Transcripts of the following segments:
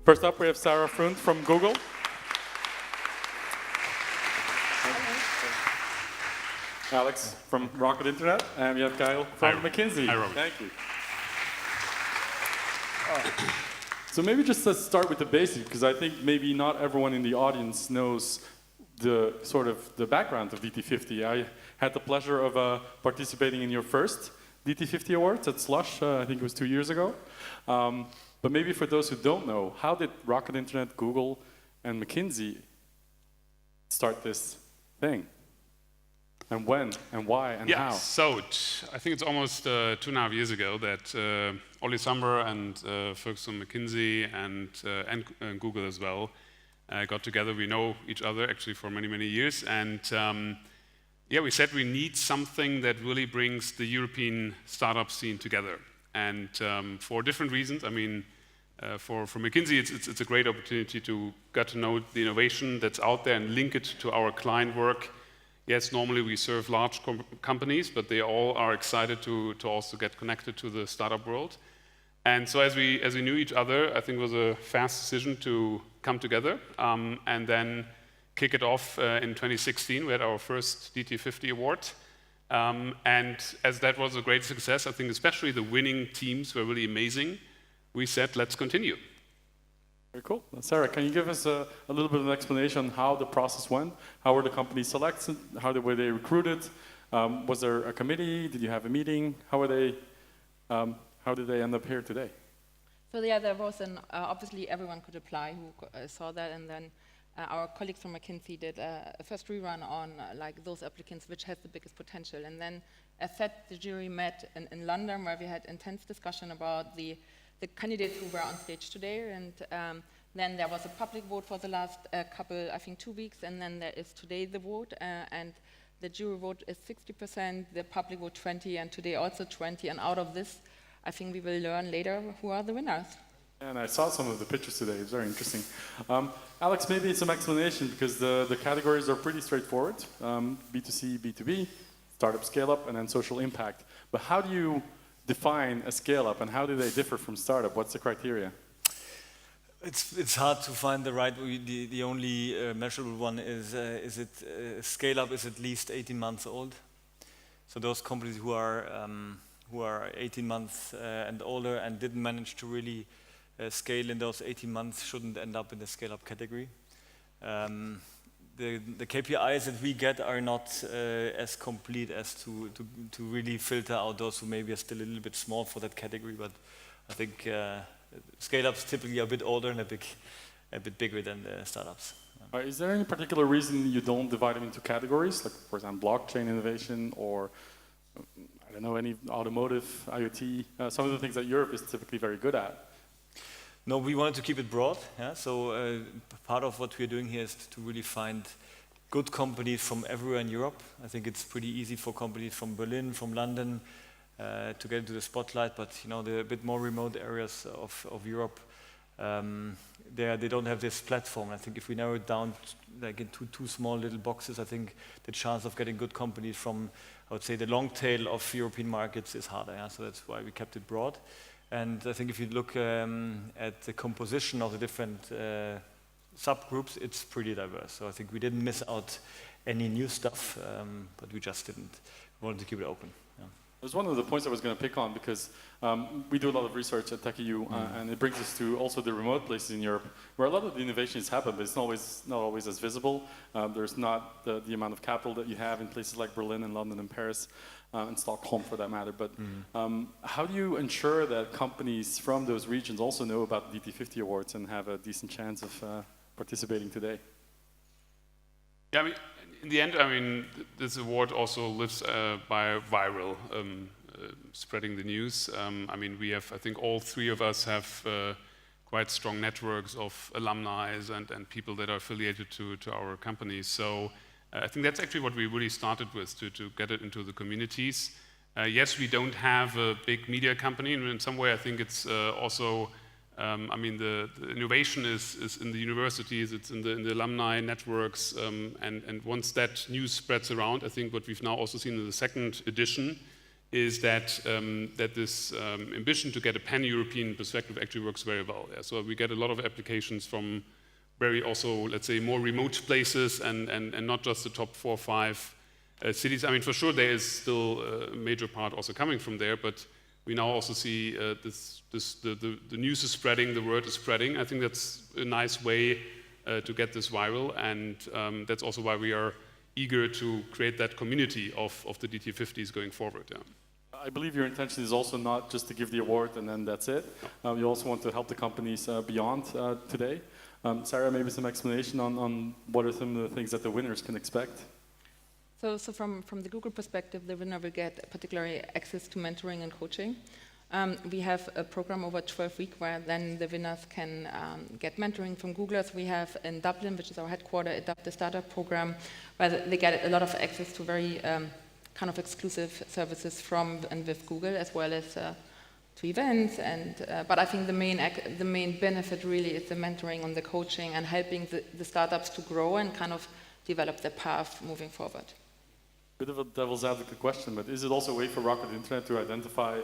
First up, we have Sandra Fruendt from Google. Alex from Rocket Internet, and we have Karel from McKinsey. Hi, Robert. Thank you. So maybe just let's start with the basics, because I think maybe not everyone in the audience knows the sort of the background of DT50. I had the pleasure of participating in your first DT50 Awards at Slush, I think it was 2 years ago. But maybe for those who don't know, how did Rocket Internet, Google, and McKinsey start this thing? And when, and why, and how? So I think it's almost 2.5 years ago that Olli Samber and folks from McKinsey and Google as well got together. We know each other actually for many, many years. And we said we need something that really brings the European startup scene together. And for different reasons, I mean, for McKinsey, it's a great opportunity to get to know the innovation that's out there and link it to our client work. Yes, normally we serve large companies, but they all are excited to also get connected to the startup world. And so as we knew each other, I think it was a fast decision to come together and then kick it off in 2016. We had our first DT50 award. And as that was a great success, I think especially the winning teams were really amazing. We said, let's continue. Very cool. Sarah, can you give us a little bit of an explanation on how the process went? How were the companies selected? How were they recruited? Was there a committee? Did you have a meeting? How did they end up here today? So yeah, there was obviously everyone could apply who saw that, and then our colleagues from McKinsey did a first rerun on like those applicants which has the biggest potential. And then as said, the jury met in London, where we had intense discussion about the candidates who were on stage today, and then there was a public vote for the last couple, I think 2 weeks, and then there is today the vote, and the jury vote is 60%, the public vote 20%, and today also 20%, and out of this, I think we will learn later who are the winners. And I saw some of the pictures today, it's very interesting. Alex, maybe some explanation, because the categories are pretty straightforward, B2C, B2B, startup scale-up, and then social impact. But how do you define a scale-up, and how do they differ from startup? What's the criteria? It's hard to find the right. The only measurable one is it scale-up is at least 18 months old. So those companies who are 18 months and older and didn't manage to really scale in those 18 months shouldn't end up in the scale-up category. The KPIs that we get are not as complete as to really filter out those who maybe are still a little bit small for that category, but I think scale-ups typically are a bit older and a bit bigger than the startups. Is there any particular reason you don't divide them into categories, like for example blockchain innovation, or I don't know, any automotive, IoT, some of the things that Europe is typically very good at? No, we wanted to keep it broad. Yeah? So part of what we're doing here is to really find good companies from everywhere in Europe. I think it's pretty easy for companies from Berlin, from London, to get into the spotlight. But you know, the bit more remote areas of Europe, they don't have this platform. I think if we narrow it down like into two small little boxes, I think the chance of getting good companies from, I would say, the long tail of European markets is harder. Yeah? So that's why we kept it broad. And I think if you look at the composition of the different subgroups, it's pretty diverse. So I think we didn't miss out any new stuff, but we just didn't. We wanted to keep it open. Yeah. It was one of the points I was going to pick on, because we do a lot of research at Tech.eu, and it brings us to also the remote places in Europe where a lot of the innovations happen, but it's not always as visible. There's not the amount of capital that you have in places like Berlin and London and Paris. And Stockholm for that matter, but how do you ensure that companies from those regions also know about the DT50 awards and have a decent chance of participating today? Yeah, I mean, in the end, I mean, this award also lives by viral spreading the news. I mean, I think all three of us have quite strong networks of alumni and people that are affiliated to our companies. So I think that's actually what we really started with, to get it into the communities. Yes, we don't have a big media company, and in some way I think it's also, I mean, the innovation is in the universities, it's in the alumni networks, and once that news spreads around, I think what we've now also seen in the second edition is that that this ambition to get a pan-European perspective actually works very well. Yeah? So we get a lot of applications from very also, let's say, more remote places and not just the top 4 or 5 cities. I mean, for sure there is still a major part also coming from there, but we now also see the news is spreading, the word is spreading. I think that's a nice way to get this viral, and that's also why we are eager to create that community of the DT50s going forward. Yeah. I believe your intention is also not just to give the award and then that's it. You also want to help the companies beyond today. Sarah, maybe some explanation on what are some of the things that the winners can expect? So from the Google perspective, the winner will get particularly access to mentoring and coaching. We have a program over 12 weeks where then the winners can get mentoring from Googlers. We have in Dublin, which is our headquarters, a B2B Startup program where they get a lot of access to very kind of exclusive services from and with Google, as well as to events. But I think the main benefit really is the mentoring and the coaching and helping the startups to grow and kind of develop their path moving forward. Bit of a devil's advocate question, but is it also a way for Rocket Internet to identify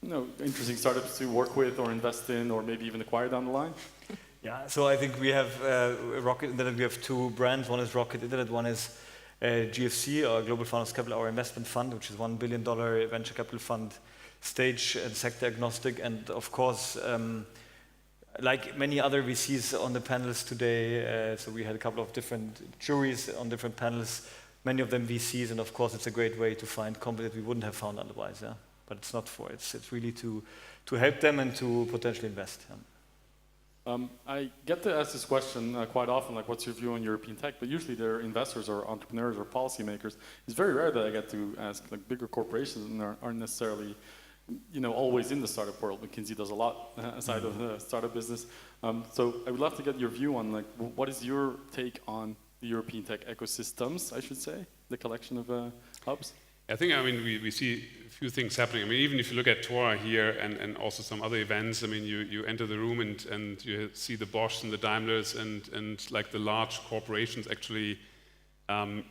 interesting startups to work with or invest in or maybe even acquire down the line? Yeah, so I think we have Rocket Internet, we have 2 brands. One is Rocket Internet, one is GFC, our Global Founders Capital, our investment fund, which is $1 billion venture capital fund, stage and sector agnostic. And of course, like many other VCs on the panels today, so we had a couple of different juries on different panels, many of them VCs, and of course it's a great way to find companies that we wouldn't have found otherwise. Yeah? But it's not for it's really to help them and to potentially invest. Yeah. I get to ask this question quite often, like what's your view on European tech? But usually they're investors or entrepreneurs or policymakers. It's very rare that I get to ask like bigger corporations and aren't necessarily always in the startup world. McKinsey does a lot aside of the startup business. So I would love to get your view on like what is your take on the European tech ecosystems, I should say, the collection of hubs? I think, we see a few things happening. I mean, even if you look at Tora here and also some other events, I mean, you enter the room and you see the Bosch and the Daimlers and like the large corporations actually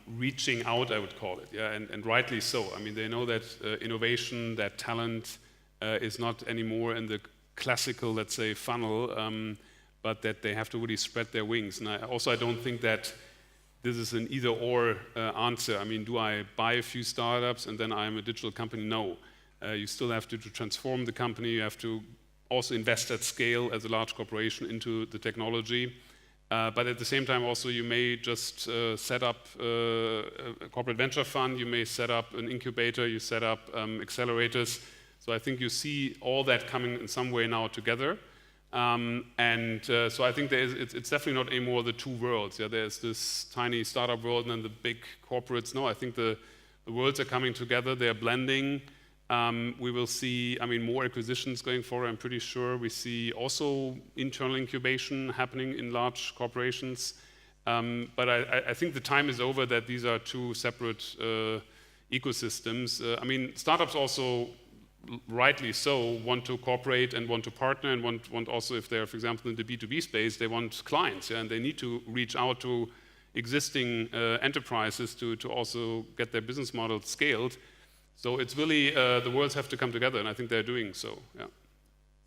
reaching out, I would call it, yeah, and rightly so. I mean, they know that innovation, that talent is not anymore in the classical, let's say, funnel, but that they have to really spread their wings. And I don't think that this is an either-or answer. I mean, do I buy a few startups and then I'm a digital company? No. You still have to transform the company. You have to also invest at scale as a large corporation into the technology. But at the same time, also, you may just set up a corporate venture fund. You may set up an incubator. You set up accelerators. So I think you see all that coming in some way now together. So I think it's definitely not anymore the 2 worlds. Yeah, there's this tiny startup world and then the big corporates. No, I think the worlds are coming together. They're blending. We will see, more acquisitions going forward. I'm pretty sure we see also internal incubation happening in large corporations. But I think the time is over that these are 2 separate ecosystems. Startups also, rightly so, want to cooperate and want to partner and want also, if they're, for example, in the B2B space, they want clients, yeah, and they need to reach out to existing enterprises to also get their business models scaled. So it's really, the worlds have to come together, and I think they're doing so, yeah.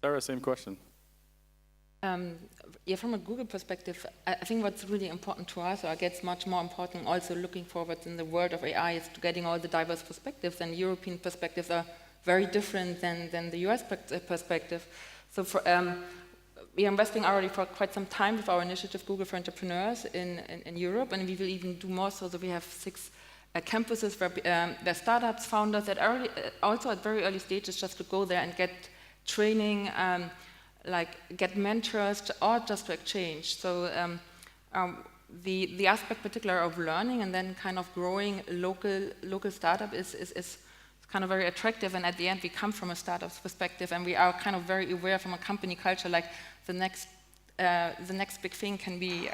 Sarah, same question. From a Google perspective, I think what's really important to us, or gets much more important also looking forward in the world of AI, is to getting all the diverse perspectives, and European perspectives are very different than the US perspective. So we are investing already for quite some time with our initiative Google for Entrepreneurs in Europe, and we will even do more so that we have 6 campuses where startups, founders also at very early stages just to go there and get training, get mentors or just to exchange. So the aspect particular of learning and then kind of growing local startup is kind of very attractive, and at the end we come from a startup's perspective and we are kind of very aware from a company culture, like the next big thing can be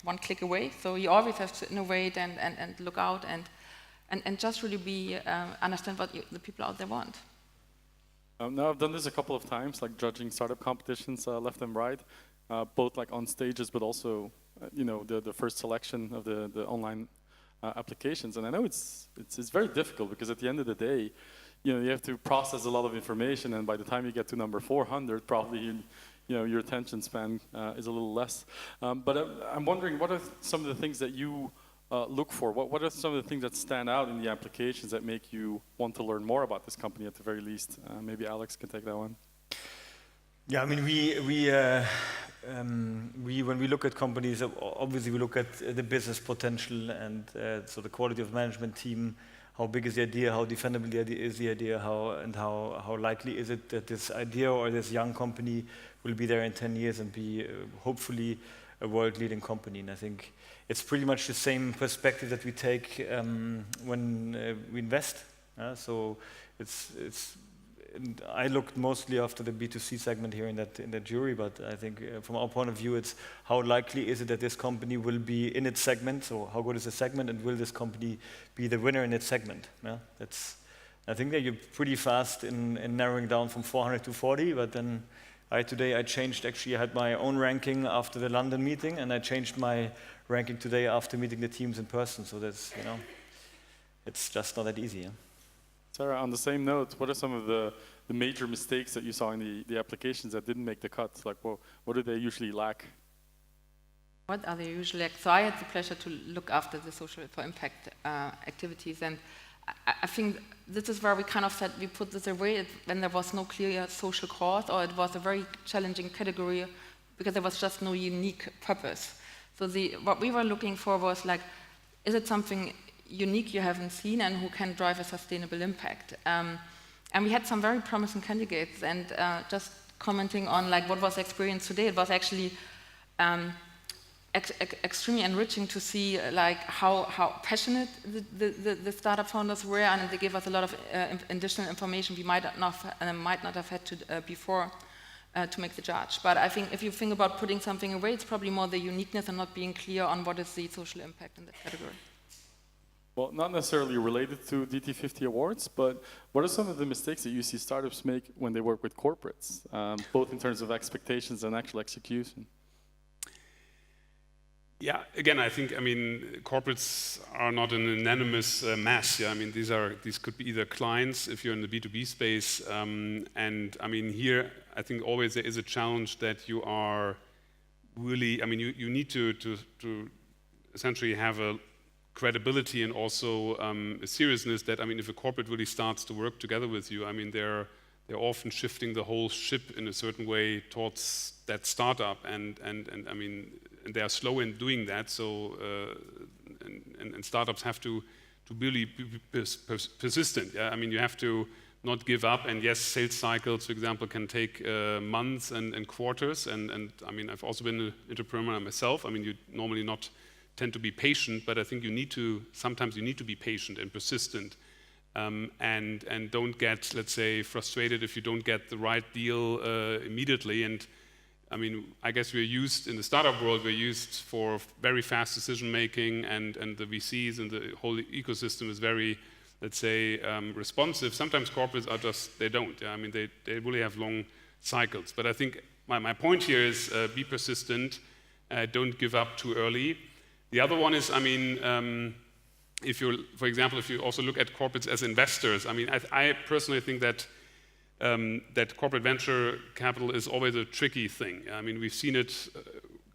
1 click away. So you always have to innovate and look out and just really understand what the people out there want. Now I've done this a couple of times, like judging startup competitions left and right, both like on stages, but also the first selection of the online applications. And I know it's very difficult because at the end of the day, you have to process a lot of information, and by the time you get to number 400, probably your attention span is a little less. But I'm wondering, what are some of the things that you look for? What are some of the things that stand out in the applications that make you want to learn more about this company at the very least? Maybe Alex can take that one. Yeah, I mean, when we look at companies, obviously we look at the business potential and so the quality of management team. How big is the idea? How defendable is the idea? How likely is it that this idea or this young company will be there in 10 years and be hopefully a world-leading company? And I think it's pretty much the same perspective that we take when we invest. So I looked mostly after the B2C segment here in that jury, but I think from our point of view, it's how likely is it that this company will be in its segment? So how good is the segment, and will this company be the winner in its segment? Yeah, I think that you're pretty fast in narrowing down from 400 to 40, but then today I changed. Actually, I had my own ranking after the London meeting, and I changed my ranking today after meeting the teams in person. So that's it's just not that easy. Yeah? Sarah, on the same note, what are some of the major mistakes that you saw in the applications that didn't make the cut? Like, well, what do they usually lack? What are they usually like? So I had the pleasure to look after the social for impact activities, and I think this is where we kind of said we put this away when there was no clear social cause, or it was a very challenging category because there was just no unique purpose. So what we were looking for was like, is it something unique you haven't seen and who can drive a sustainable impact? And we had some very promising candidates, and just commenting on like what was the experience today, it was actually extremely enriching to see like how passionate the startup founders were, and they gave us a lot of additional information we might not have had to before to make the judge. But I think if you think about putting something away, it's probably more the uniqueness and not being clear on what is the social impact in that category. Well, not necessarily related to DT50 awards, but what are some of the mistakes that you see startups make when they work with corporates, both in terms of expectations and actual execution? Yeah, again, I think, corporates are not an unanimous mass. Yeah, these could be either clients if you're in the B2B space, and here I think always there is a challenge that you are really, you need to essentially have a credibility and also a seriousness that, if a corporate really starts to work together with you, they're often shifting the whole ship in a certain way towards that startup, and they are slow in doing that. So and startups have to really be persistent. Yeah, you have to not give up. And yes, sales cycles, for example, can take months and quarters. And I've also been an entrepreneur myself. You normally not tend to be patient, but I think sometimes you need to be patient and persistent, and don't get, let's say, frustrated if you don't get the right deal immediately. And I guess we're used in the startup world, we're used for very fast decision making, and the VCs and the whole ecosystem is very, let's say, responsive. Sometimes corporates are just, they don't. They really have long cycles. But I think my point here is be persistent, don't give up too early. The other one is, if you, for example, if you also look at corporates as investors, I personally think that that corporate venture capital is always a tricky thing. We've seen it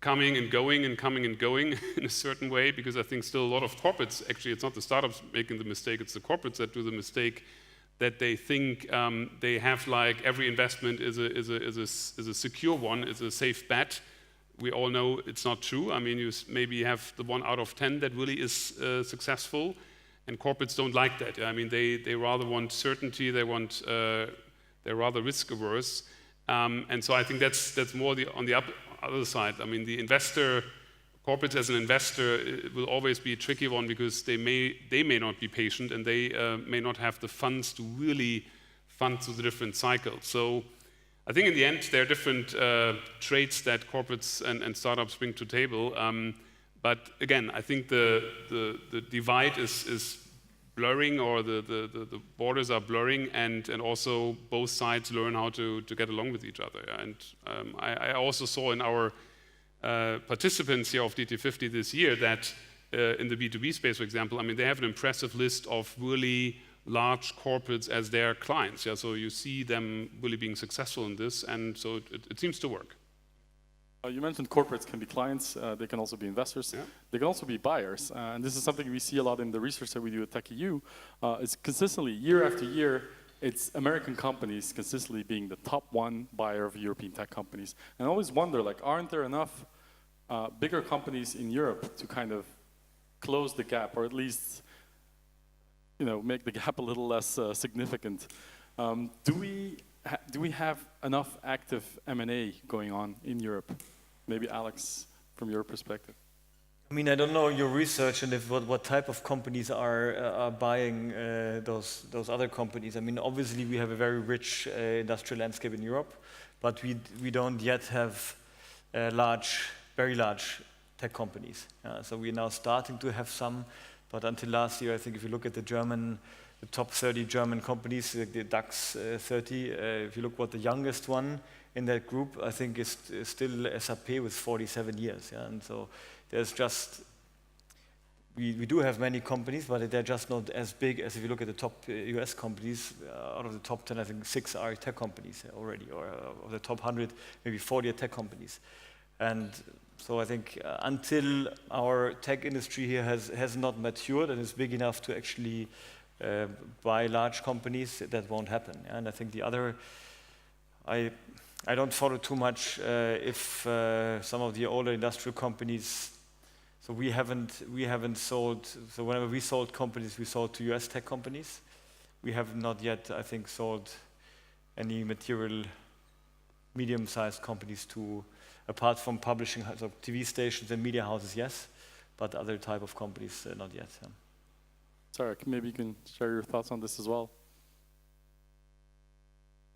coming and going and coming and going in a certain way, because I think still a lot of corporates, actually it's not the startups making the mistake, it's the corporates that do the mistake, that they think they have like every investment is a secure one, is a safe bet. We all know it's not true. You maybe have the 1 out of 10 that really is successful, and corporates don't like that. They rather want certainty. They're rather risk averse, and so I think that's more on the other side. The investor, corporates as an investor, it will always be a tricky one, because they may not be patient, and they may not have the funds to really fund through the different cycles. So I think in the end, there are different traits that corporates and startups bring to the table. But again, I think the divide is blurring, or the borders are blurring, and also both sides learn how to get along with each other. And I also saw in our participants here of DT50 this year that in the B2B space, for example, they have an impressive list of really large corporates as their clients. Yeah, so you see them really being successful in this, and so it seems to work. You mentioned corporates can be clients, they can also be investors, they can also be buyers. And this is something we see a lot in the research that we do at Tech.eu. It's consistently, year after year, it's American companies consistently being the top one buyer of European tech companies. And I always wonder, like, aren't there enough bigger companies in Europe to kind of close the gap, or at least, you know, make the gap a little less significant? Do we have enough active M&A going on in Europe? Maybe Alex, from your perspective. I mean, I don't know your research and if what type of companies are buying those other companies. I mean, obviously we have a very rich industrial landscape in Europe, but we don't yet have very large tech companies. So we're now starting to have some, but until last year, I think if you look at the top 30 German companies, the DAX 30, if you look what the youngest one in that group, I think is still SAP with 47 years. Yeah? And so there's just, we do have many companies, but they're just not as big as if you look at the top US companies. Out of the top 10, I think 6 are tech companies already, or of the top 100, maybe 40 are tech companies. And so I think until our tech industry here has not matured and is big enough to actually buy large companies, that won't happen. And I think the other, I don't follow too much if some of the older industrial companies. So we haven't sold. So whenever we sold companies, we sold to US tech companies. We have not yet, I think, sold any material medium-sized companies to, apart from publishing, so TV stations and media houses, yes, but other type of companies, not yet. Yeah. Sarah, maybe you can share your thoughts on this as well.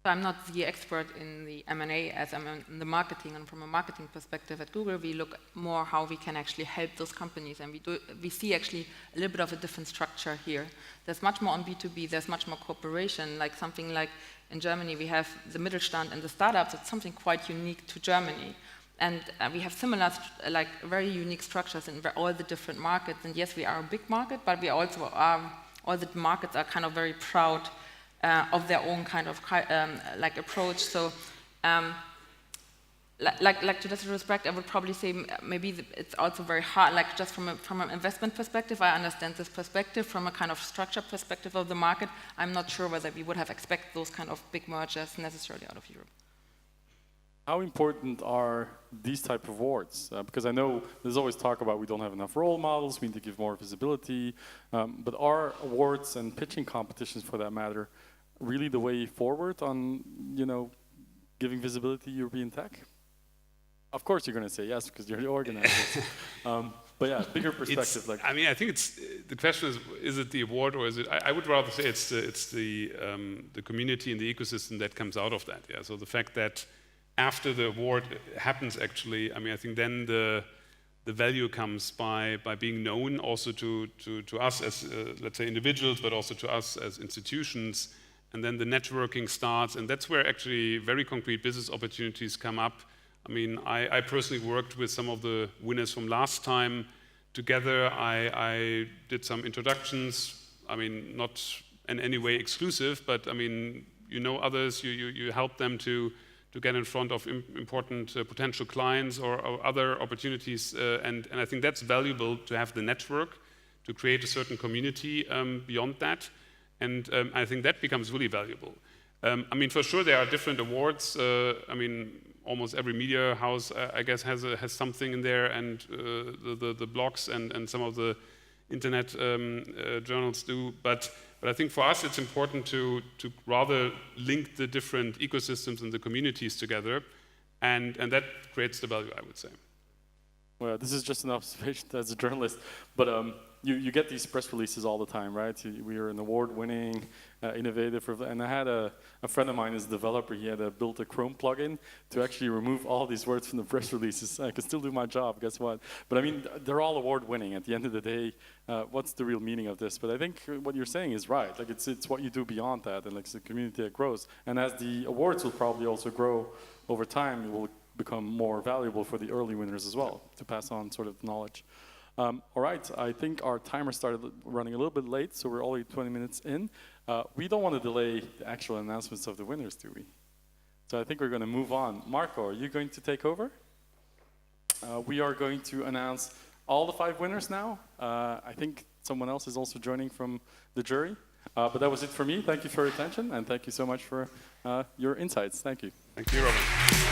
I'm not the expert in the M&A as I'm in the marketing, and from a marketing perspective at Google, we look more how we can actually help those companies, and we see actually a little bit of a different structure here. There's much more on B2B, there's much more cooperation, like something like in Germany we have the Mittelstand and the startups. It's something quite unique to Germany. And we have similar, like very unique structures in all the different markets. And yes, we are a big market, but we also are, all the markets are kind of very proud of their own kind of like approach. So, like to this respect, I would probably say maybe it's also very hard. Like just from an investment perspective, I understand this perspective. From a kind of structure perspective of the market, I'm not sure whether we would have expected those kind of big mergers necessarily out of Europe. How important are these type of awards? Because I know there's always talk about we don't have enough role models, we need to give more visibility, but are awards and pitching competitions, for that matter, really the way forward on, you know, giving visibility to European tech? Of course you're going to say yes, because you're the organizers. But yeah, bigger perspective. I mean, I think it's, the question is it the award or is it, I would rather say it's the community and the ecosystem that comes out of that. Yeah. So the fact that after the award happens, actually, I mean, I think then the value comes by being known also to us as, let's say, individuals, but also to us as institutions. And then the networking starts, and that's where actually very concrete business opportunities come up. I mean, I personally worked with some of the winners from last time together. I did some introductions. I mean, not in any way exclusive, but I mean, you know others, you help them to get in front of important potential clients or other opportunities. And I think that's valuable to have the network, to create a certain community beyond that. And I think that becomes really valuable. I mean, for sure, there are different awards. I mean, almost every media house, I guess, has something in there, and the blogs and some of the internet journals do. But I think for us, it's important to rather link the different ecosystems and the communities together, and that creates the value, I would say. Well, this is just an observation as a journalist, but you get these press releases all the time, right? We are an award-winning, innovative, and I had a friend of mine is a developer. He had built a Chrome plugin to actually remove all these words from the press releases. I could still do my job, guess what? But I mean, they're all award-winning. At the end of the day, what's the real meaning of this? But I think what you're saying is right. Like it's what you do beyond that, and like it's the community that grows. And as the awards will probably also grow over time, it will become more valuable for the early winners as well to pass on sort of knowledge. All right, I think our timer started running a little bit late, so we're already 20 minutes in. We don't want to delay the actual announcements of the winners, do we? So I think we're going to move on. Marco, are you going to take over? We are going to announce all the 5 winners now. I think someone else is also joining from the jury. But that was it for me. Thank you for your attention, and thank you so much for your insights. Thank you. Thank you, Robin.